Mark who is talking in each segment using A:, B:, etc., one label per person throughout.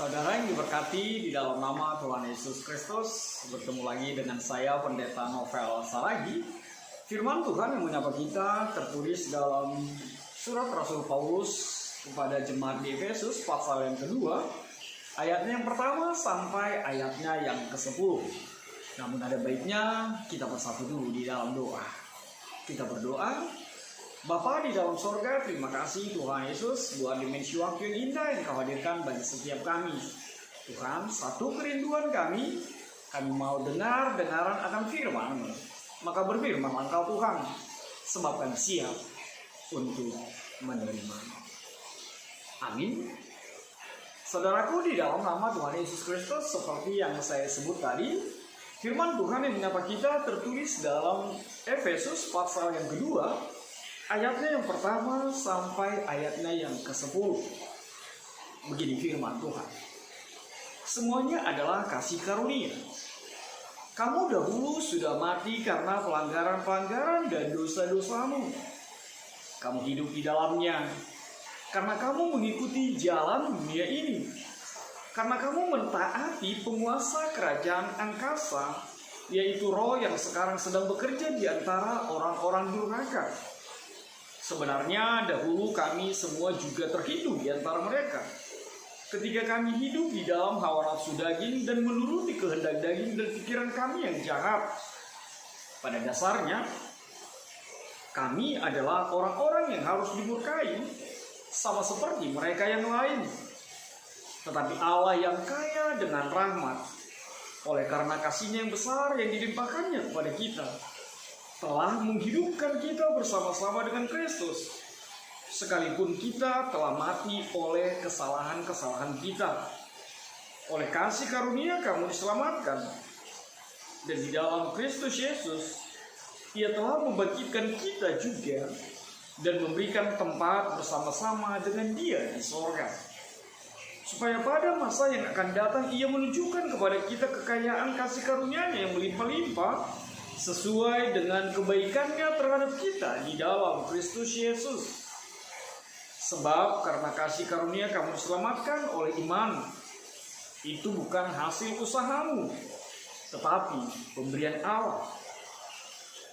A: Saudara yang diberkati di dalam nama Tuhan Yesus Kristus, bertemu lagi dengan saya Pendeta Novel Saragi. Firman Tuhan yang menyapa kita tertulis dalam surat Rasul Paulus kepada jemaat di Efesus pasal yang kedua, ayatnya yang pertama sampai ayatnya yang ke-10. Namun ada baiknya kita bersatu dulu di dalam doa. Kita berdoa. Bapa di dalam sorga, terima kasih Tuhan Yesus buat dimensi waktu yang indah yang Kau hadirkan bagi setiap kami. Tuhan, satu kerinduan kami mau dengar-dengaran akan firman. Maka berfirmanlah Engkau Tuhan, sebab kami siap untuk menerima. Amin. Saudaraku, di dalam nama Tuhan Yesus Kristus, seperti yang saya sebut tadi, firman Tuhan yang menyapa kita tertulis dalam Efesus pasal yang kedua, ayatnya yang pertama sampai ayatnya yang ke-10. Begini firman Tuhan. Semuanya adalah kasih karunia. Kamu dahulu sudah mati karena pelanggaran-pelanggaran dan dosa-dosamu. Kamu hidup di dalamnya karena kamu mengikuti jalan dunia ini. Karena kamu mentaati penguasa kerajaan angkasa, yaitu roh yang sekarang sedang bekerja di antara orang-orang durhaka. Sebenarnya dahulu kami semua juga terhitung di antara mereka. Ketika kami hidup di dalam hawa nafsu daging dan menuruti kehendak daging dan pikiran kami yang jahat. Pada dasarnya, kami adalah orang-orang yang harus dimurkai, sama seperti mereka yang lain. Tetapi Allah yang kaya dengan rahmat, oleh karena kasih-Nya yang besar yang dilimpahkannya kepada kita, telah menghidupkan kita bersama-sama dengan Kristus, sekalipun kita telah mati oleh kesalahan-kesalahan kita. Oleh kasih karunia kamu diselamatkan, dan di dalam Kristus Yesus Ia telah membangkitkan kita juga dan memberikan tempat bersama-sama dengan Dia di sorga, supaya pada masa yang akan datang Ia menunjukkan kepada kita kekayaan kasih karunia-Nya yang melimpah-limpah sesuai dengan kebaikan-Nya terhadap kita di dalam Kristus Yesus. Sebab karena kasih karunia kamu diselamatkan oleh iman. Itu bukan hasil usahamu, tetapi pemberian Allah.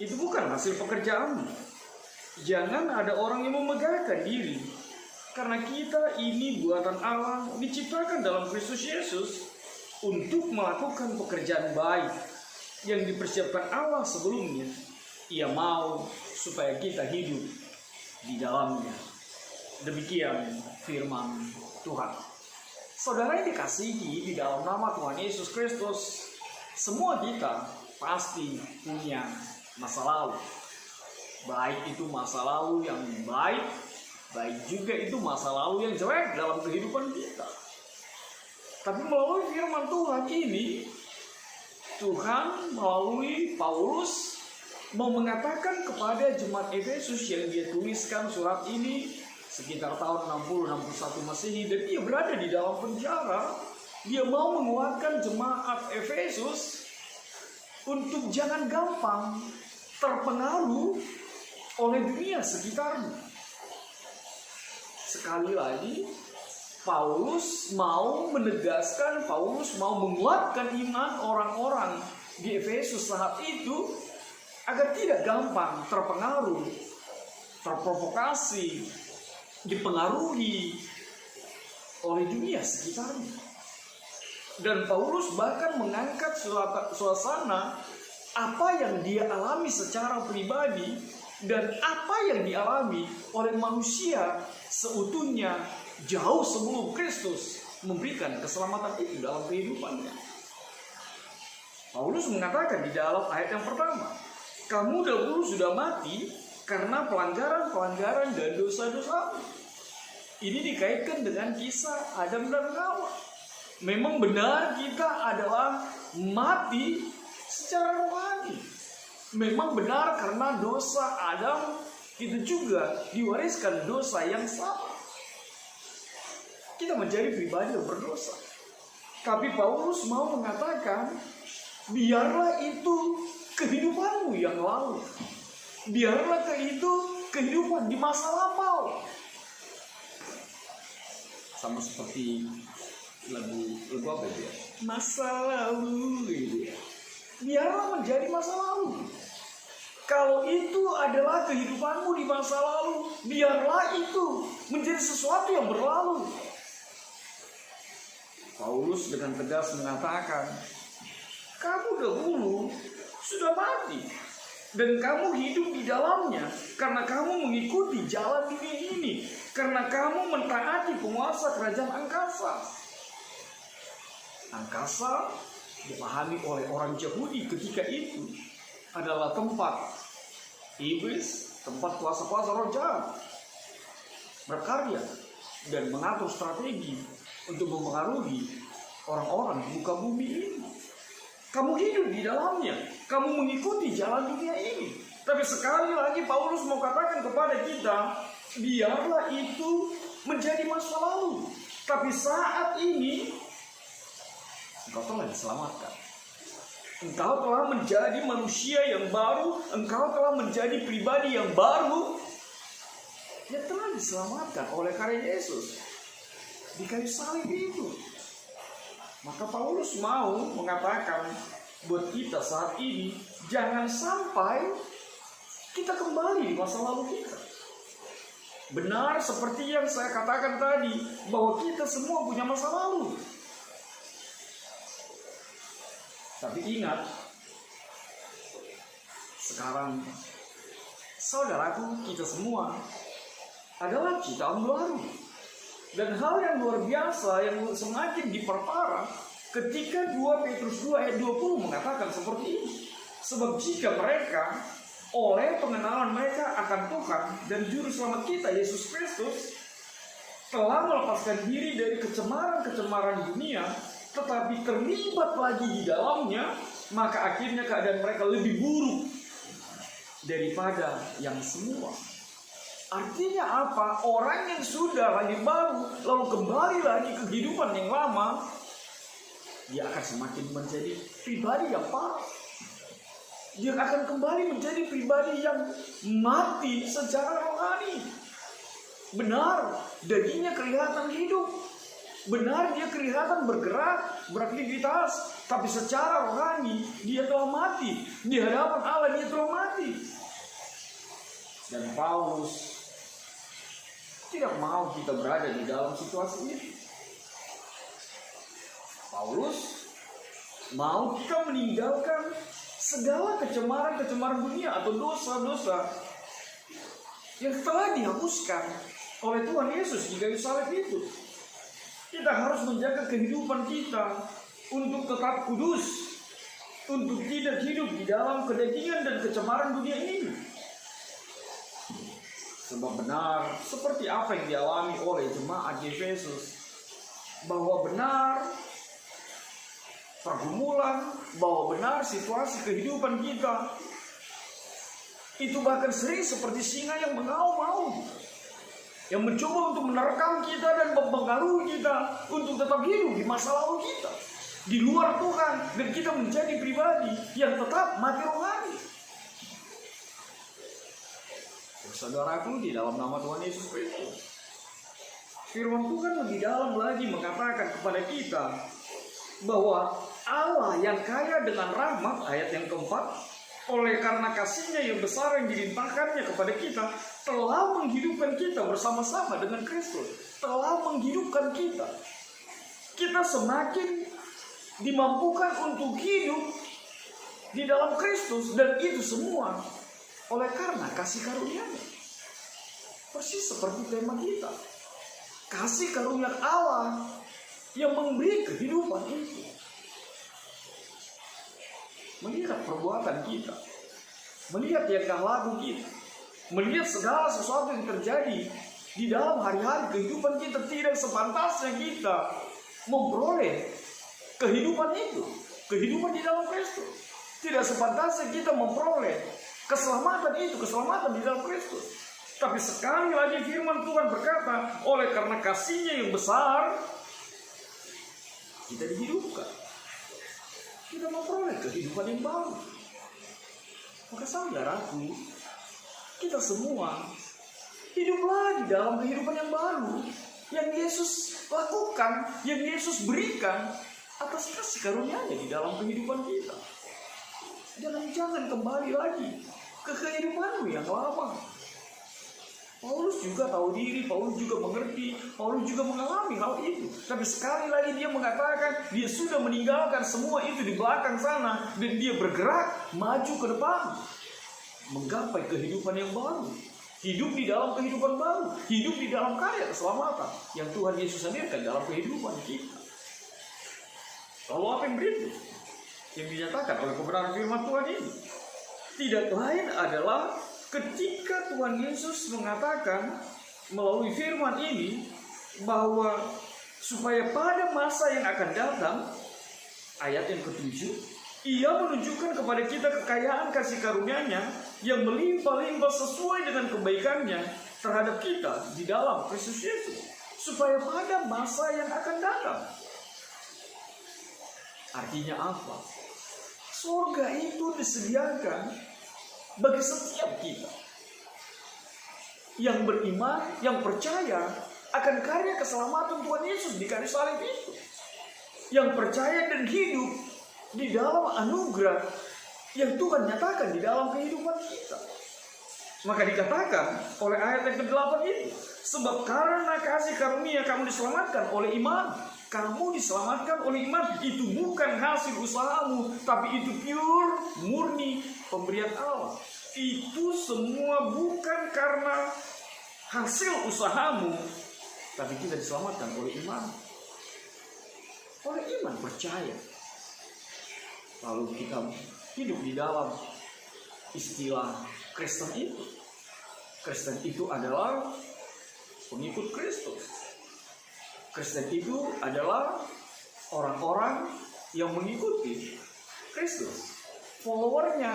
A: Itu bukan hasil pekerjaanmu. Jangan ada orang yang memegahkan diri, karena kita ini buatan Allah, diciptakan dalam Kristus Yesus untuk melakukan pekerjaan baik yang dipersiapkan Allah sebelumnya. Ia mau supaya kita hidup di dalamnya. Demikian firman Tuhan. Saudara yang dikasihi di dalam nama Tuhan Yesus Kristus, semua kita pasti punya masa lalu. Baik itu masa lalu yang baik, baik juga itu masa lalu yang jelek dalam kehidupan kita. Tapi melalui firman Tuhan ini, Tuhan melalui Paulus mau mengatakan kepada jemaat Efesus yang dia tuliskan surat ini sekitar tahun 60-61 Masehi, dan dia berada di dalam penjara. Dia mau menguatkan jemaat Efesus untuk jangan gampang terpengaruh oleh dunia sekitarnya. Sekali lagi, Paulus mau menegaskan, Paulus mau menguatkan iman orang-orang di Efesus saat itu agar tidak gampang terpengaruh, terprovokasi, dipengaruhi oleh dunia sekitarnya. Dan Paulus bahkan mengangkat suasana apa yang dia alami secara pribadi dan apa yang dialami oleh manusia seutuhnya jauh sebelum Kristus memberikan keselamatan itu dalam kehidupannya. Paulus mengatakan di dalam ayat yang pertama, kamu dahulu sudah mati karena pelanggaran-pelanggaran dan dosa-dosa. Ini dikaitkan dengan kisah Adam dan Hawa. Memang benar kita adalah mati secara rohani. Memang benar karena dosa Adam itu juga diwariskan dosa yang sama. Kita menjadi pribadi yang berdosa. Tapi Paulus mau mengatakan, biarlah itu kehidupanmu yang lalu. Biarlah itu kehidupan di masa lampau. Sama seperti lagu apa itu ya? Masa lalu gitu ya. Biarlah menjadi masa lalu. Kalau itu adalah kehidupanmu di masa lalu, biarlah itu menjadi sesuatu yang berlalu. Paulus dengan tegas mengatakan, kamu dahulu sudah mati dan kamu hidup di dalamnya karena kamu mengikuti jalan dunia ini, karena kamu mentaati penguasa kerajaan angkasa. Angkasa dipahami oleh orang Yahudi ketika itu adalah tempat iblis, tempat kuasa-kuasa roh jahat berkarya dan mengatur strategi untuk mempengaruhi orang-orang di muka bumi ini. Kamu hidup di dalamnya, kamu mengikuti jalan dunia ini. Tapi sekali lagi Paulus mau katakan kepada kita, biarlah itu menjadi masa lalu. Tapi saat ini engkau telah diselamatkan. Engkau telah menjadi manusia yang baru. Engkau telah menjadi pribadi yang baru. Dia telah diselamatkan oleh karya Yesus di kayu salib itu. Maka Paulus mau mengatakan buat kita saat ini, jangan sampai kita kembali di masa lalu kita. Benar seperti yang saya katakan tadi, bahwa kita semua punya masa lalu. Tapi ingat, sekarang saudaraku, kita semua adalah ciptaan baru. Dan hal yang luar biasa yang semakin diperparah ketika 2 Petrus 2 ayat 20 mengatakan seperti ini. Sebab jika mereka oleh pengenalan mereka akan Tuhan dan Juru Selamat kita Yesus Kristus telah melepaskan diri dari kecemaran-kecemaran dunia, tetapi terlibat lagi di dalamnya, maka akhirnya keadaan mereka lebih buruk daripada yang semua. Artinya apa? Orang yang sudah lahir baru lalu kembali lagi ke kehidupan yang lama, dia akan semakin menjadi pribadi yang parah. Dia akan kembali menjadi pribadi yang mati secara rohani. Benar, dagingnya kelihatan hidup. Benar, dia kelihatan bergerak, beraktivitas, tapi secara rohani dia telah mati. Di hadapan Allah dia telah mati. Dan Paulus tidak mau kita berada di dalam situasi ini. Paulus mau kita meninggalkan segala kecemaran-kecemaran dunia atau dosa-dosa yang telah dihapuskan oleh Tuhan Yesus di kayu salib itu. Kita harus menjaga kehidupan kita untuk tetap kudus, untuk tidak hidup di dalam kedagingan dan kecemaran dunia ini. Sebab benar seperti apa yang dialami oleh jemaat di Efesus, bahwa benar pergumulan, bahwa benar situasi kehidupan kita itu bahkan sering seperti singa yang mengaum-ngaum, yang mencoba untuk menerkam kita dan mempengaruhi kita untuk tetap hidup di masa lalu kita, di luar Tuhan, dan kita menjadi pribadi yang tetap mati rohani. Saudaraku, di dalam nama Tuhan Yesus Kristus, firman Tuhan lebih dalam lagi mengatakan kepada kita bahwa Allah yang kaya dengan rahmat, ayat yang keempat, oleh karena kasih-Nya yang besar yang dilimpahkannya kepada kita, telah menghidupkan kita bersama-sama dengan Kristus. Telah menghidupkan kita. Kita semakin dimampukan untuk hidup di dalam Kristus, dan itu semua oleh karena kasih karunia-Nya. Persis seperti tema kita, kasih karunia Allah yang memberi kehidupan itu. Melihat perbuatan kita, melihat tingkah laku kita, melihat segala sesuatu yang terjadi di dalam hari-hari kehidupan kita, tidak sepantasnya kita memperoleh kehidupan itu, kehidupan di dalam Kristus. Tidak sepantasnya kita memperoleh keselamatan itu, keselamatan di dalam Kristus. Tapi sekali lagi firman Tuhan berkata, oleh karena kasih-Nya yang besar, kita dihidupkan. Kita memperoleh kehidupan yang baru. Maka saudaraku, kita semua hiduplah di dalam kehidupan yang baru. yang Yesus lakukan, yang Yesus berikan atas kasih karunia-Nya di dalam kehidupan kita. Jangan kembali lagi ke kehidupanmu yang lama. Paulus juga tahu diri, Paulus juga mengerti, Paulus juga mengalami hal itu. Tapi sekali lagi dia mengatakan dia sudah meninggalkan semua itu di belakang sana dan dia bergerak maju ke depan, menggapai kehidupan yang baru, hidup di dalam kehidupan baru, hidup di dalam karya keselamatan yang Tuhan Yesus hadirkan dalam kehidupan kita. Lalu apa yang berikut yang dinyatakan oleh kebenaran firman Tuhan ini? Tidak lain adalah ketika Tuhan Yesus mengatakan melalui firman ini bahwa supaya pada masa yang akan datang, ayat yang ke-7, Ia menunjukkan kepada kita kekayaan kasih karunia-Nya yang melimpah-limpah sesuai dengan kebaikan-Nya terhadap kita di dalam Kristus Yesus, supaya pada masa yang akan datang. Artinya apa? Surga itu disediakan bagi setiap kita yang beriman, yang percaya akan karya keselamatan Tuhan Yesus di kayu salib itu, yang percaya dan hidup di dalam anugerah yang Tuhan nyatakan di dalam kehidupan kita. Maka dikatakan oleh ayat yang ke-8 itu, sebab karena kasih karunia kamu diselamatkan oleh iman. Kamu diselamatkan oleh iman. Itu bukan hasil usahamu, tapi itu pure, murni pemberian Allah. Itu semua bukan karena hasil usahamu, tapi kita diselamatkan oleh iman. Oleh iman percaya. Lalu kita hidup di dalam istilah Kristen itu. Kristen itu adalah pengikut Kristus. Kristen itu adalah orang-orang yang mengikuti Kristus, followernya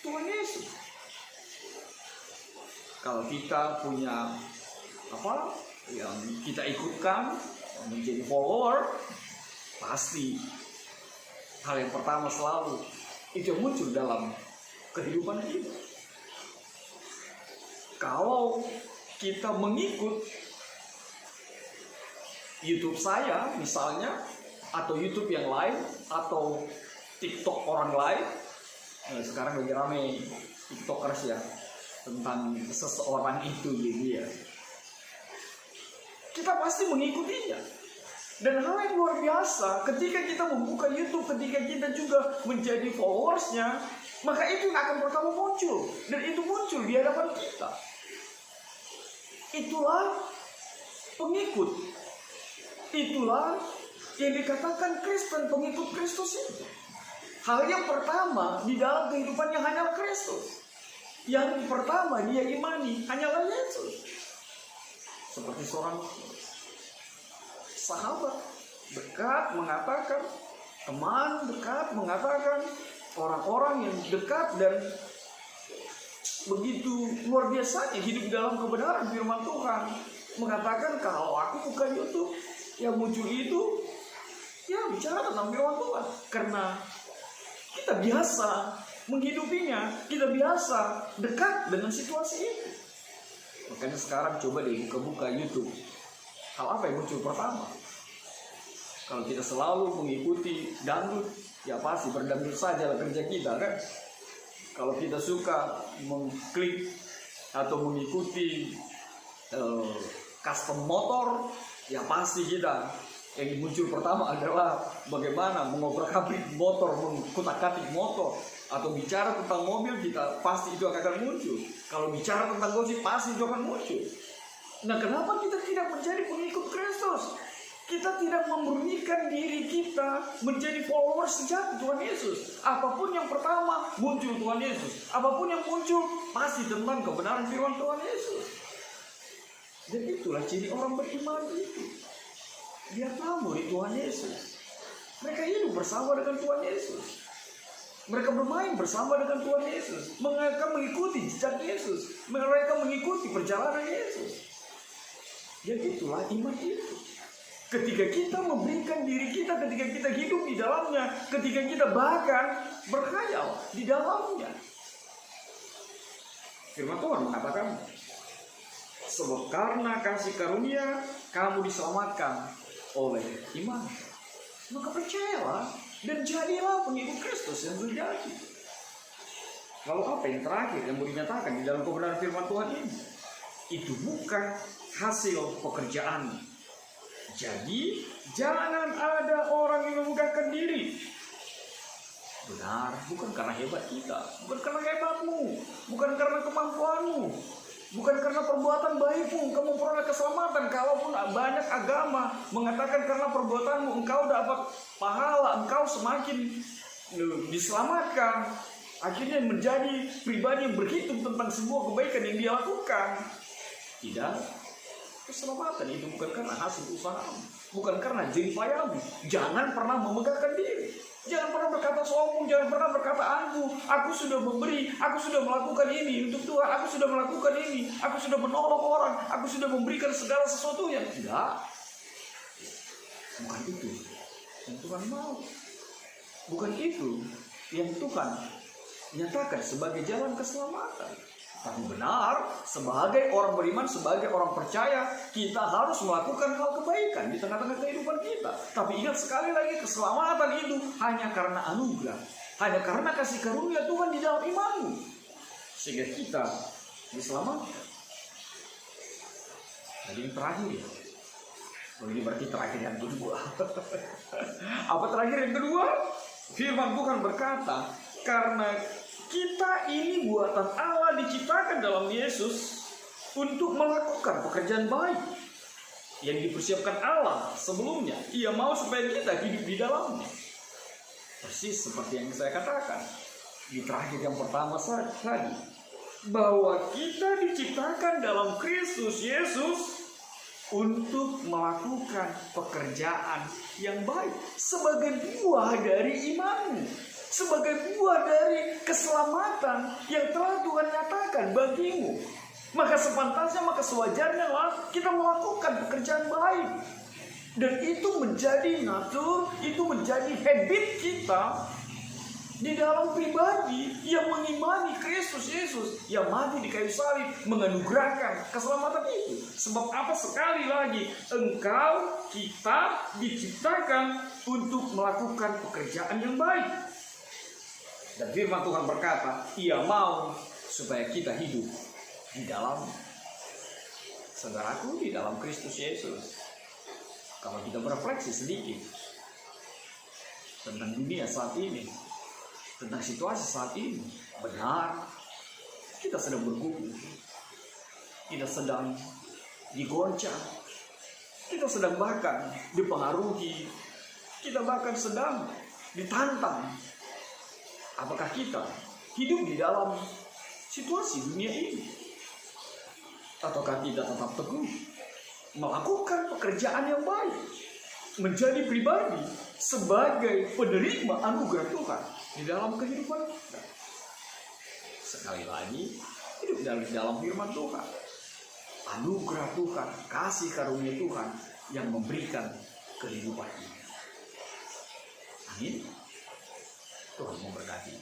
A: Tuhan Yesus. Kalau kita punya apa yang kita ikutkan menjadi follower, pasti hal yang pertama selalu itu muncul dalam kehidupan kita. Kalau kita mengikut YouTube saya misalnya, atau YouTube yang lain, atau TikTok orang lain, sekarang lagi rame TikTokers ya, tentang seseorang itu gitu ya. Kita pasti mengikutinya. Dan hal yang luar biasa, ketika kita membuka YouTube, ketika kita juga menjadi followersnya, maka itu akan pertama muncul. Dan itu muncul di hadapan kita. Itulah pengikut. Itulah yang dikatakan Kristen, pengikut Kristus itu. Hal yang pertama di dalam kehidupannya hanyalah Kristus. Yang pertama dia imani hanyalah Yesus. Seperti seorang sahabat dekat mengatakan, teman dekat mengatakan, orang-orang yang dekat dan begitu luar biasanya hidup dalam kebenaran firman Tuhan, mengatakan kalau aku buka YouTube, yang muncul itu ya bicara tentang firman Tuhan. Karena kita biasa menghidupinya, kita biasa dekat dengan situasi itu. Makanya sekarang coba deh buka-buka YouTube. Hal apa yang muncul pertama? Kalau kita selalu mengikuti dangdut, ya pasti berdangdut saja lah kerja kita kan. Kalau kita suka mengklik atau mengikuti custom motor, ya pasti kita yang muncul pertama adalah bagaimana mengobrak-abrik motor, mengkutak-katik motor, atau bicara tentang mobil, kita pasti itu akan muncul. Kalau bicara tentang gosip, pasti itu akan muncul. Nah, kenapa kita tidak menjadi pengikut Kristus? Kita tidak memurnikan diri kita menjadi follower sejati Tuhan Yesus. Apapun yang pertama muncul Tuhan Yesus. Apapun yang muncul pasti tentang kebenaran firman Tuhan Yesus. Dan itulah ciri orang beriman itu. Dia tahu murid Tuhan Yesus. Mereka hidup bersama dengan Tuhan Yesus. Mereka bermain bersama dengan Tuhan Yesus. Mereka mengikuti jejak Yesus. Mereka mengikuti perjalanan Yesus. Dan itulah iman itu. Ketika kita memberikan diri kita, ketika kita hidup di dalamnya, ketika kita bahkan berkhayal di dalamnya. Firman Tuhan mengatakan, Sebab karena kasih karunia kamu diselamatkan oleh iman. Maka percayalah dan jadilah pengikut Kristus yang sejati. Lalu apa yang terakhir yang mau dinyatakan di dalam kebenaran firman Tuhan ini? Itu bukan hasil pekerjaan. Jadi jangan ada orang yang memegahkan diri. Benar, bukan karena hebat kita, bukan karena hebatmu, bukan karena kemampuanmu, bukan karena perbuatan baikmu kamu peroleh keselamatan. Kalaupun banyak agama mengatakan karena perbuatanmu engkau dapat pahala, engkau semakin diselamatkan, akhirnya menjadi pribadi yang berhitung tentang semua kebaikan yang dia lakukan. Tidak, keselamatan itu bukan karena hasil usahamu, bukan karena jeripayamu. Jangan pernah memegahkan diri. Jangan pernah berkata sombong, jangan pernah berkata aku sudah memberi, aku sudah melakukan ini untuk Tuhan, aku sudah melakukan ini, aku sudah menolong orang, aku sudah memberikan segala sesuatunya. Tidak, bukan itu yang Tuhan mau. Bukan itu yang Tuhan nyatakan sebagai jalan keselamatan. Tapi benar, sebagai orang beriman, sebagai orang percaya, kita harus melakukan hal kebaikan di tengah-tengah kehidupan kita. Tapi ingat sekali lagi, keselamatan itu hanya karena anugerah, hanya karena kasih karunia Tuhan di dalam imanmu, sehingga kita diselamatkan. Jadi yang terakhir ya, ini berarti terakhir yang kedua. Apa terakhir yang kedua? Firman Tuhan berkata, karena kita ini buatan Allah diciptakan dalam Yesus untuk melakukan pekerjaan baik yang dipersiapkan Allah sebelumnya. Ia mau supaya kita hidup di dalamnya. Persis seperti yang saya katakan di terakhir yang pertama tadi, bahwa kita diciptakan dalam Kristus Yesus untuk melakukan pekerjaan yang baik sebagai buah dari imanmu, sebagai buah dari keselamatan yang telah Tuhan nyatakan bagimu. Maka sepantasnya, maka sewajarnya lah kita melakukan pekerjaan baik. Dan itu menjadi natur, itu menjadi habit kita di dalam pribadi yang mengimani Kristus Yesus yang mati di kayu salib, menganugerahkan keselamatan itu. Sebab apa? Sekali lagi, kita diciptakan untuk melakukan pekerjaan yang baik. Dan firman Tuhan berkata, ia mau supaya kita hidup di dalam, saudaraku, di dalam Kristus Yesus. Kalau kita berefleksi sedikit tentang dunia saat ini, tentang situasi saat ini, benar, kita sedang bergumul, kita sedang digoncang, kita sedang bahkan dipengaruhi, kita bahkan sedang ditantang. Apakah kita hidup di dalam situasi dunia ini? Ataukah kita tetap teguh melakukan pekerjaan yang baik, menjadi pribadi sebagai penerima anugerah Tuhan di dalam kehidupan kita? Sekali lagi, hidup dalam firman Tuhan, anugerah Tuhan, kasih karunia Tuhan yang memberikan kehidupan ini. Amin. Tuhan memberkati.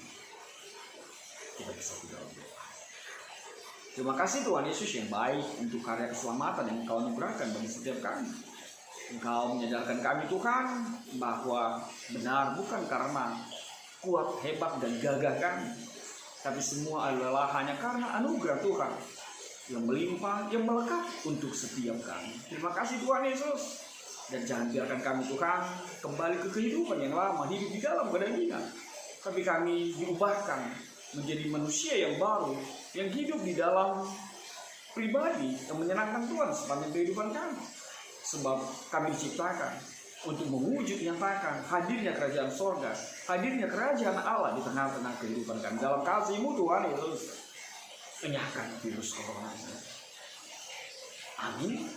A: Kita bisa dalam doa. Terima kasih Tuhan Yesus yang baik untuk karya keselamatan yang Engkau anugerahkan bagi setiap kami. Engkau menyadarkan kami Tuhan bahwa benar bukan karena kuat, hebat, dan gagah kami, tapi semua adalah hanya karena anugerah Tuhan yang melimpah, yang melekat untuk setiap kami. Terima kasih Tuhan Yesus. Dan jangan biarkan kami Tuhan kembali ke kehidupan yang lama, hidup di dalam kedagingan. Tapi kami diubahkan menjadi manusia yang baru, yang hidup di dalam pribadi yang menyenangkan Tuhan sepanjang kehidupan kami. Sebab kami diciptakan untuk mewujud nyatakan hadirnya kerajaan sorga, hadirnya kerajaan Allah di tengah-tengah kehidupan kami. Dalam kasih-Mu Tuhan Yesus, enyahkan virus corona. Amin.